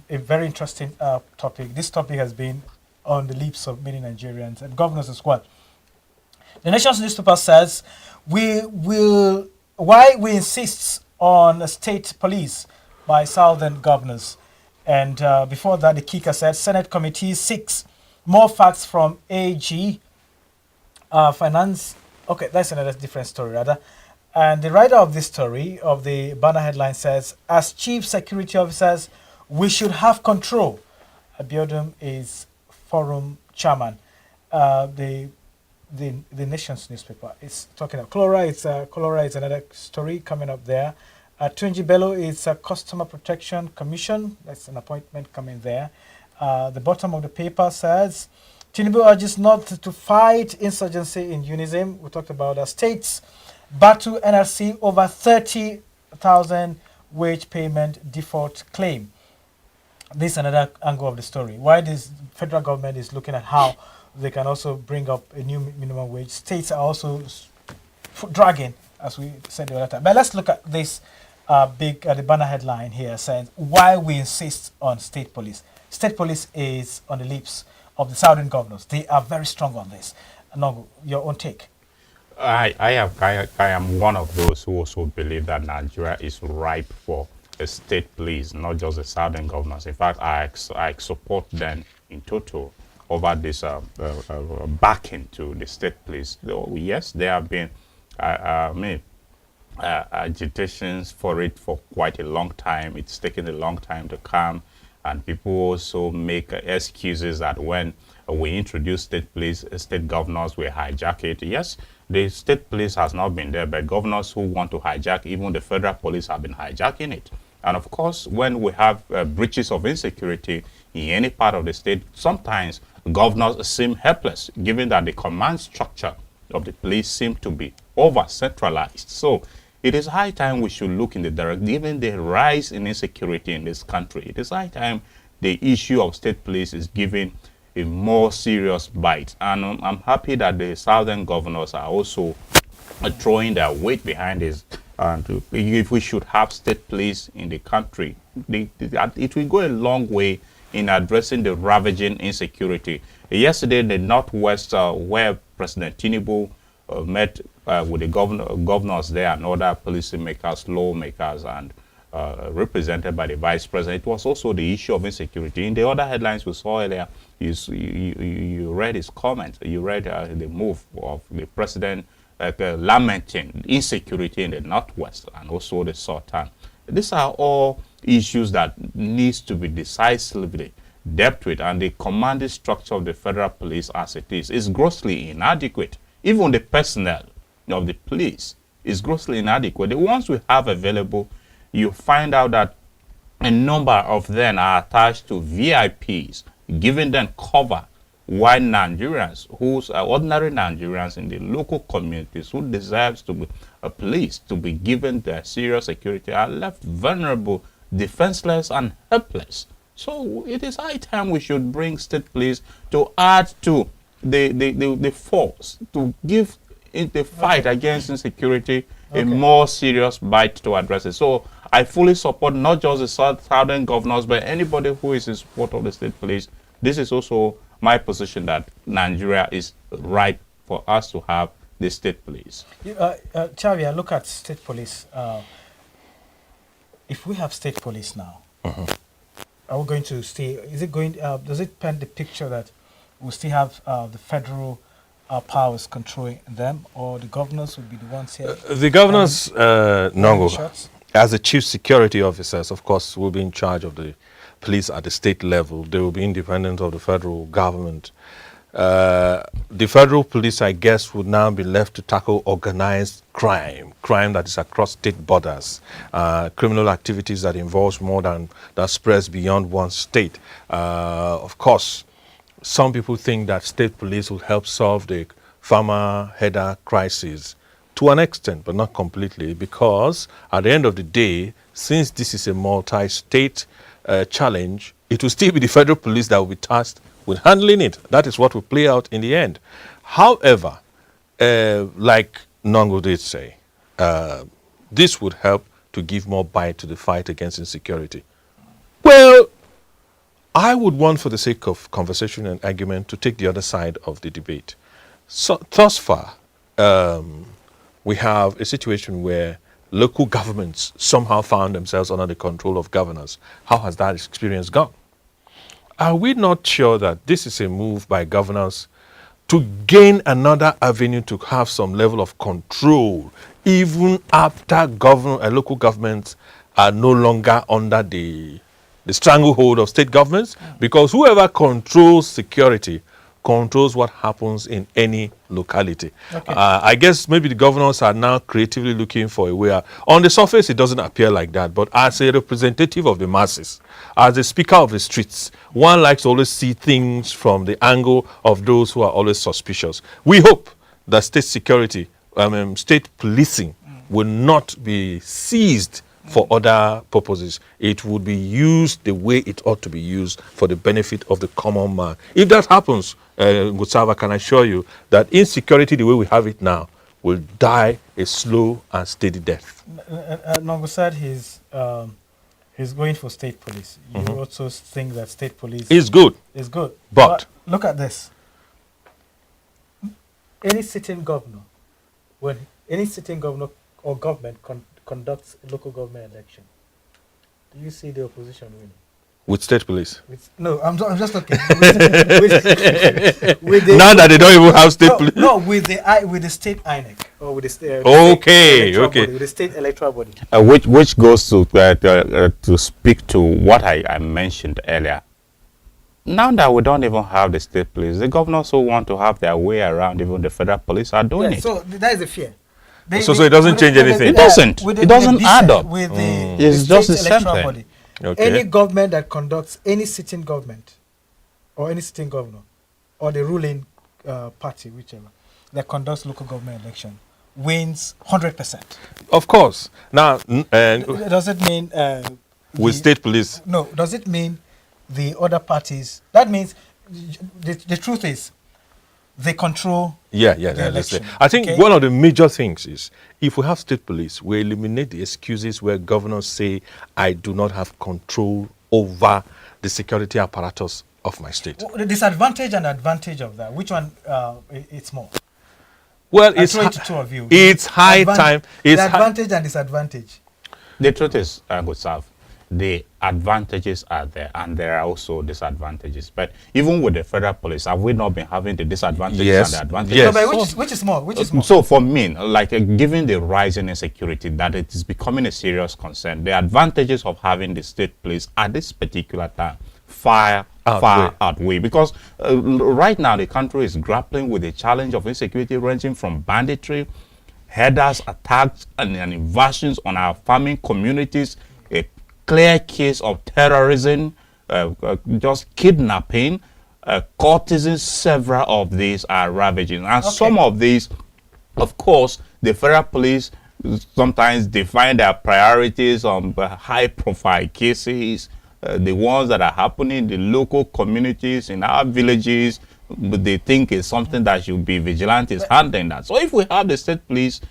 S1: a very interesting topic. This topic has been on the lips of many Nigerians and governors as well. The Nation's newspaper says why we insist on a state police by southern governors. And before that, the kicker said Senate committee seeks more facts from AG finance. Okay, that's another different story rather. And the writer of this story, of the banner headline, says, as chief security officers, we should have control. Abiodun is forum chairman. The Nation's newspaper is talking about Cholera. Cholera is another story coming up there. Tunji Bello is a Customer Protection Commission. That's an appointment coming there. The bottom of the paper says Tinubu urges not to fight insurgency in UNISM. We talked about states battle NRC over 30,000 wage payment default claim. This is another angle of the story. Why this federal government is looking at how they can also bring up a new minimum wage. States are also dragging, as we said the other time. But let's look at this the banner headline here saying why we insist on state police. State police is on the lips of the southern governors. They are very strong on this. Nogo, your own take.
S3: I am one of those who also believe that Nigeria is ripe for a state police, not just the southern governors. In fact, I support them in total over this backing to the state police. Yes, there have been agitations for it for quite a long time. It's taken a long time to come, and people also make excuses that when we introduce state police, state governors will hijack it. Yes, the state police has not been there, but governors who want to hijack even the federal police have been hijacking it. And of course, when we have breaches of insecurity in any part of the state, sometimes governors seem helpless, given that the command structure of the police seem to be over-centralized. So it is high time we should look in the direction, given the rise in insecurity in this country. It is high time the issue of state police is given a more serious bite. And I'm happy that the southern governors are also throwing their weight behind this. And if we should have state police in the country, it will go a long way in addressing the ravaging insecurity. Yesterday in the Northwest, where President Tinubu met with the governors there and other policymakers, lawmakers, and represented by the vice president, it was also the issue of insecurity. In the other headlines we saw earlier, you read his comment, you read the move of the president lamenting insecurity in the Northwest and also the Southern. These are all issues that needs to be decisively dealt with, and the commanding structure of the federal police as it is grossly inadequate. Even the personnel of the police is grossly inadequate. The ones we have available, you find out that a number of them are attached to VIPs, giving them cover, while Nigerians, who's ordinary Nigerians in the local communities who deserves to be policed, to be given their serious security, are left vulnerable, defenseless, and helpless. So it is high time we should bring state police to add to the force, to give in the fight against insecurity a more serious bite to address it. So I fully support not just the southern governors, but anybody who is in support of the state police. This is also my position that Nigeria is right for us to have the state police.
S1: Chavia, look at state police. If we have state police now, are we going to stay? Is it going? Does it paint the picture that we still have the federal powers controlling them, or the governors will be the ones here?
S2: The governors, Nongo,
S1: shots?
S2: as the chief security officers, of course, will be in charge of the police at the state level. They will be independent of the federal government. The federal police, I guess, would now be left to tackle organized crime that is across state borders, criminal activities that involves more than, that spreads beyond one state. Of course, some people think that state police will help solve the farmer header crisis to an extent, but not completely, because at the end of the day, since this is a multi-state challenge, it will still be the federal police that will be tasked with handling it. That is what will play out in the end. However, like Nongo did say, this would help to give more bite to the fight against insecurity. Well, I would want, for the sake of conversation and argument, to take the other side of the debate. So, thus far, we have a situation where local governments somehow found themselves under the control of governors. How has that experience gone? Are we not sure that this is a move by governors to gain another avenue to have some level of control, even after local governments are no longer under the stranglehold of state governments? Because whoever controls security controls what happens in any locality. I guess maybe the governors are now creatively looking for a way out. On the surface, it doesn't appear like that, but as a representative of the masses, as a speaker of the streets, one likes to always see things from the angle of those who are always suspicious. We hope that state security, state policing will not be seized for other purposes. It would be used the way it ought to be used for the benefit of the common man. If that happens, Gusava, can assure you that insecurity, the way we have it now, will die a slow and steady death.
S1: Nongo said he's going for state police. You also think that state police
S2: is good.
S1: Is good.
S2: But
S1: look at this. Any sitting governor, when any sitting governor or government conducts a local government election, do you see the opposition winning?
S2: With state police?
S1: No, I'm just talking. Now
S2: that they don't even have state police?
S1: No, with the state INEC or with the state.
S2: Okay.
S1: Body, with the state electoral body.
S3: Which goes to speak to what I mentioned earlier. Now that we don't even have the state police, the governors who want to have their way around, even the federal police are doing it.
S1: So that is the fear.
S2: So it doesn't change anything?
S3: It doesn't. It doesn't add up.
S1: With the
S3: it's just the same
S1: electoral
S3: thing.
S1: body.
S2: Okay.
S1: Any government that conducts, any sitting government or any sitting governor or the ruling party, whichever, that conducts local government election wins 100%.
S2: Of course. Now,
S1: does it mean
S2: with state police?
S1: No. Does it mean the other parties? That means the truth is they control.
S2: Yeah.
S1: Election.
S2: I think one of the major things is if we have state police, we eliminate the excuses where governors say, I do not have control over the security apparatus of my state.
S1: The disadvantage and advantage of that, which one it's more?
S2: Well,
S1: I
S2: it's
S1: throw it to two of you.
S2: it's high time.
S1: The
S2: It's
S1: advantage and disadvantage.
S3: The truth is, Gustav, the advantages are there, and there are also disadvantages. But even with the federal police, have we not been having the disadvantages
S2: Yes.
S3: and the advantages?
S2: Yes.
S1: No, but which is more? Which is more?
S3: So for me, like given the rising insecurity that it is becoming a serious concern, the advantages of having the state police at this particular time far outweigh, because right now the country is grappling with the challenge of insecurity ranging from banditry, headers, attacks, and invasions on our farming communities, a clear case of terrorism, just kidnapping, courtesans. Several of these are ravaging, and some of these, of course, the federal police sometimes define their priorities on high-profile cases, the ones that are happening in the local communities, in our villages. But they think it's something that should be vigilantes handling that. So if we have the state police,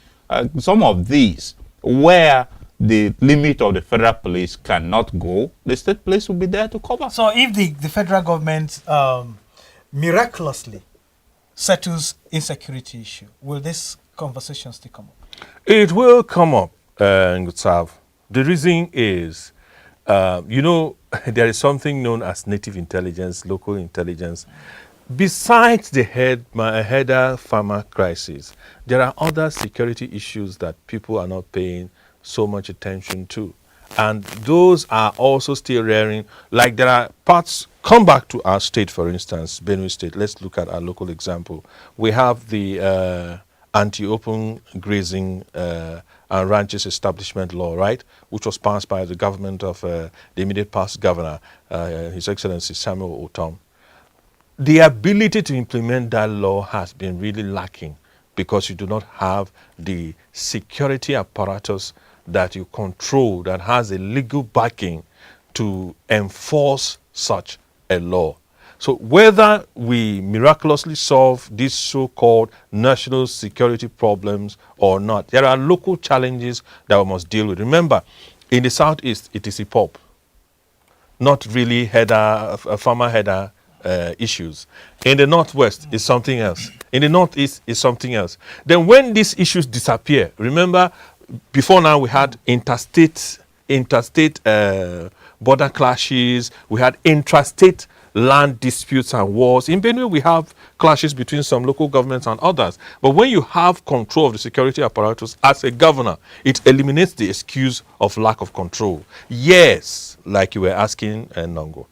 S3: some of these where the limit of the federal police cannot go, the state police will be there to cover.
S1: So if the federal government miraculously settles insecurity issue, will this conversation still come up?
S2: It will come up, Ngutsav. The reason is, there is something known as native intelligence, local intelligence. Besides the header farmer crisis, there are other security issues that people are not paying so much attention to. And those are also still rearing. Like there are parts, come back to our state, for instance, Benue State. Let's look at our local example. We have the anti-open grazing and ranches establishment law, right, which was passed by the government of the immediate past governor, His Excellency Samuel Otom. The ability to implement that law has been really lacking because you do not have the security apparatus that you control that has a legal backing to enforce such a law. So whether we miraculously solve these so-called national security problems or not, there are local challenges that we must deal with. Remember, in the southeast, it is hip hop, not really farmer header issues. In the northwest, it's something else. In the northeast, it's something else. Then when these issues disappear, remember, before now we had interstate border clashes, we had intrastate land disputes and wars. In Benue, we have clashes between some local governments and others. But when you have control of the security apparatus as a governor, it eliminates the excuse of lack of control. Yes, like you were asking, Nongo,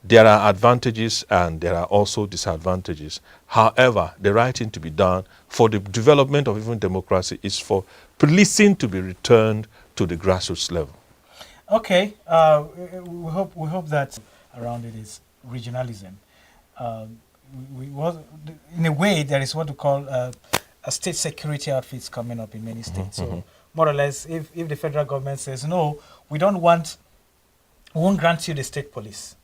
S2: there are advantages and there are also disadvantages. However, the right thing to be done for the development of even democracy is for policing to be returned to the grassroots level.
S1: Okay, we hope that around it is regionalism. In a way, there is what we call a state security outfits coming up in many states. So more or less, if the federal government says, no, we won't grant you the state police.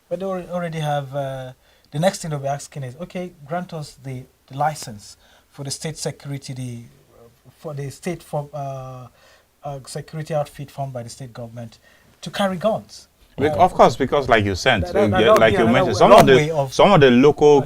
S1: But they already have, the next thing they'll be asking is, okay, grant us the license for the state security, for the state security outfit formed by the state government to carry guns.
S3: Of course, because like you said,
S1: like
S3: you mentioned, some of the local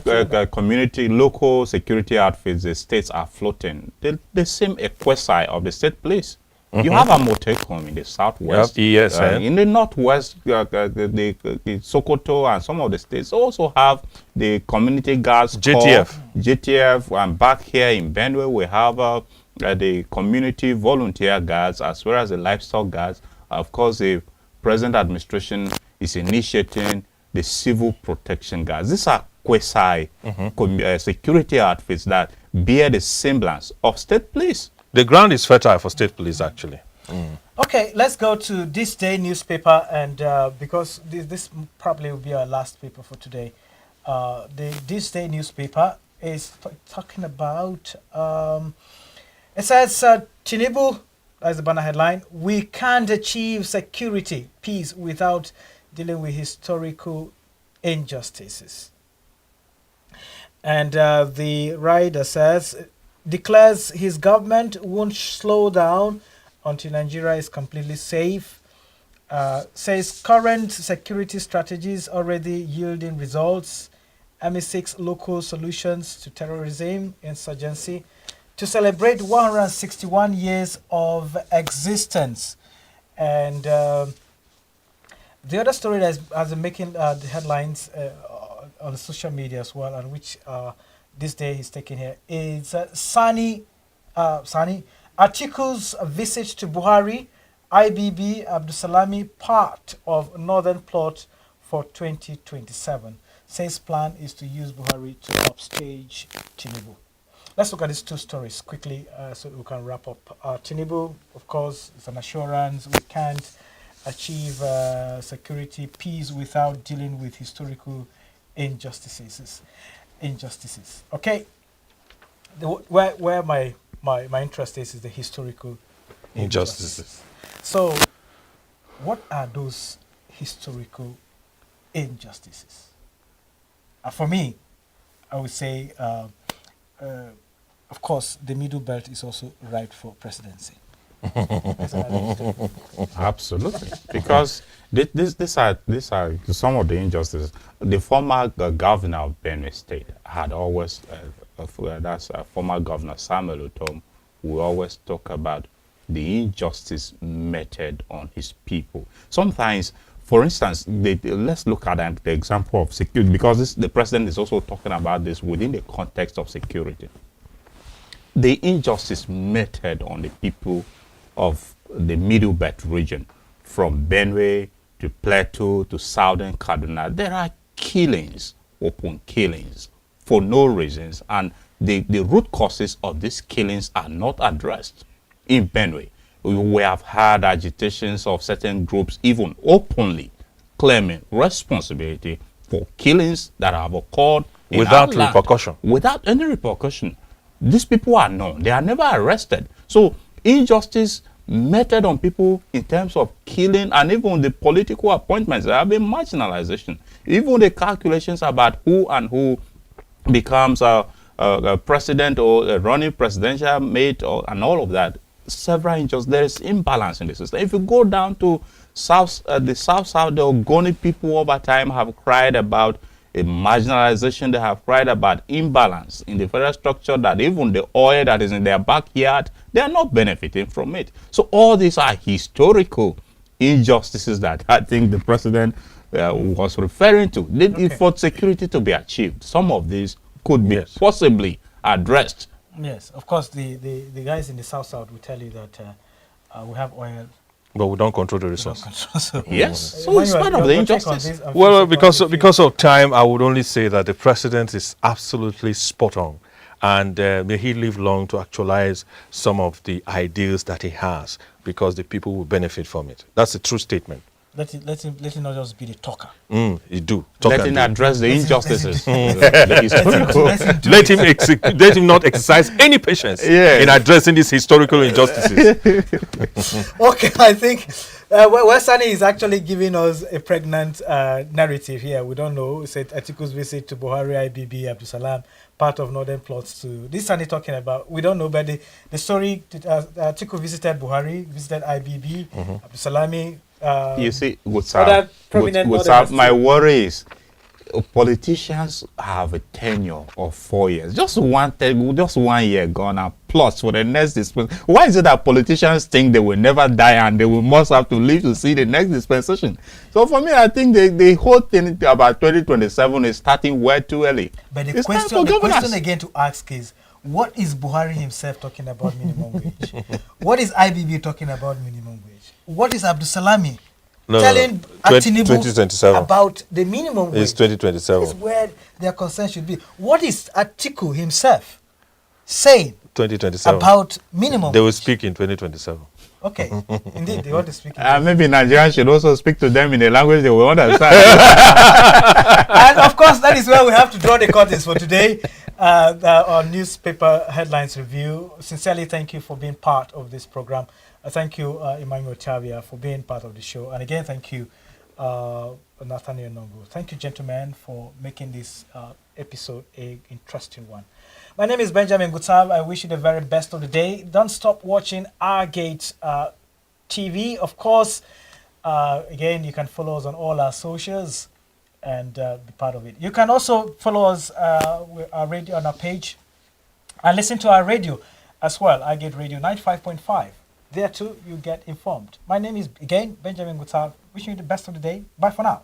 S3: community, local security outfits, the states are floating the same equercy of the state police. You have a Motekom in the southwest.
S2: Yes,
S3: in the northwest, the Sokoto and some of the states also have the community guards. JTF, and back here in Benue, we have the community volunteer guards as well as the livestock guards. Of course, the present administration is initiating the civil protection guards. These are quasi security outfits that bear the semblance of state police.
S2: The ground is fertile for state police, actually.
S1: Okay, let's go to This Day newspaper, and because this probably will be our last paper for today. The This Day newspaper is talking about, it says, Tinubu, that's the banner headline, we can't achieve security, peace without dealing with historical injustices. And the rider says, declares his government won't slow down until Nigeria is completely safe. Says current security strategies already yielding results. ME6 local solutions to terrorism, insurgency, to celebrate 161 years of existence. And the other story that has been making the headlines on social media as well, and which this day is taken here, is Sani Atiku's visit to Buhari, IBB Abdusalami, part of northern plot for 2027. Says plan is to use Buhari to upstage Tinubu. Let's look at these two stories quickly so we can wrap up. Tinubu, of course, is an assurance we can't achieve security, peace without dealing with historical injustices. Okay, where my interest is the historical injustices. So, what are those historical injustices? For me, I would say, of course, the Middle Belt is also ripe for presidency.
S3: Absolutely, because these are some of the injustices. The former governor of Benue State had always, that's former governor Samuel Utom, we always talk about the injustice meted on his people. Sometimes, for instance, let's look at the example of security, because the president is also talking about this within the context of security. The injustice meted on the people of the Middle Belt region, from Benue to Plateau to Southern Kaduna, there are killings, open killings, for no reasons, and the root causes of these killings are not addressed. In Benue, we have had agitations of certain groups even openly claiming responsibility for killings that have occurred
S2: without repercussion.
S3: Without any repercussion. These people are known. They are never arrested. So injustice meted on people in terms of killing, and even the political appointments, there have been marginalization. Even the calculations about who becomes a president or a running presidential mate and all of that, several injustices. There is imbalance in the system. If you go down to the South, the Ogoni people over time have cried about a marginalization. They have cried about imbalance in the federal structure, that even the oil that is in their backyard, they are not benefiting from it. So all these are historical injustices that I think the president was referring to. For security to be achieved, some of these could be possibly addressed.
S1: Yes, of course, the guys in the South will tell you that we have oil,
S2: but we don't control the resource.
S3: Yes, so it's part of the injustice.
S2: Well, because of time, I would only say that the president is absolutely spot on, and may he live long to actualize some of the ideals that he has, because the people will benefit from it. That's a true statement.
S1: Let him not just be the talker.
S2: You do.
S3: Let him address the injustices.
S2: Let him not exercise any patience in addressing these historical injustices.
S1: Okay, I think Sani is actually giving us a pregnant narrative here. We don't know. He said Atiku's visit to Buhari, IBB, Abdusalam, part of northern plots to this Sani talking about. We don't know, but the story, Atiku visited Buhari, visited IBB, Abdusalami.
S3: You see, my worry is politicians have a tenure of 4 years. Just 1 year gone, and plus for the next dispensation. Why is it that politicians think they will never die and they must have to live to see the next dispensation? So for me, I think the whole thing about 2027 is starting way too early.
S1: But the question again to ask is, what is Buhari himself talking about minimum wage? What is IBB talking about minimum wage? What is Abdusalami telling Tinubu about the minimum wage?
S2: It's 2027.
S1: Is where their concern should be. What is Atiku himself saying
S2: 2027
S1: about minimum
S2: They will
S1: wage?
S2: speak in 2027.
S1: Okay, indeed, they want to speak.
S3: Maybe Nigerians should also speak to them in a language they will understand.
S1: And of course, that is where we have to draw the curtains for today. Our newspaper headlines review. Sincerely, thank you for being part of this program. Thank you, Emmanuel Tavia, for being part of the show. And again, thank you, Nathaniel Nongo. Thank you, gentlemen, for making this episode an interesting one. My name is Benjamin Gutab. I wish you the very best of the day. Don't stop watching Our Gate TV. Of course, Again, you can follow us on all our socials and be part of it. You can also follow us with our radio on our page and listen to our radio as well. I get Radio 95.5. There too, you get informed. My name is again Benjamin Gutal. Wishing you the best of the day. Bye for now.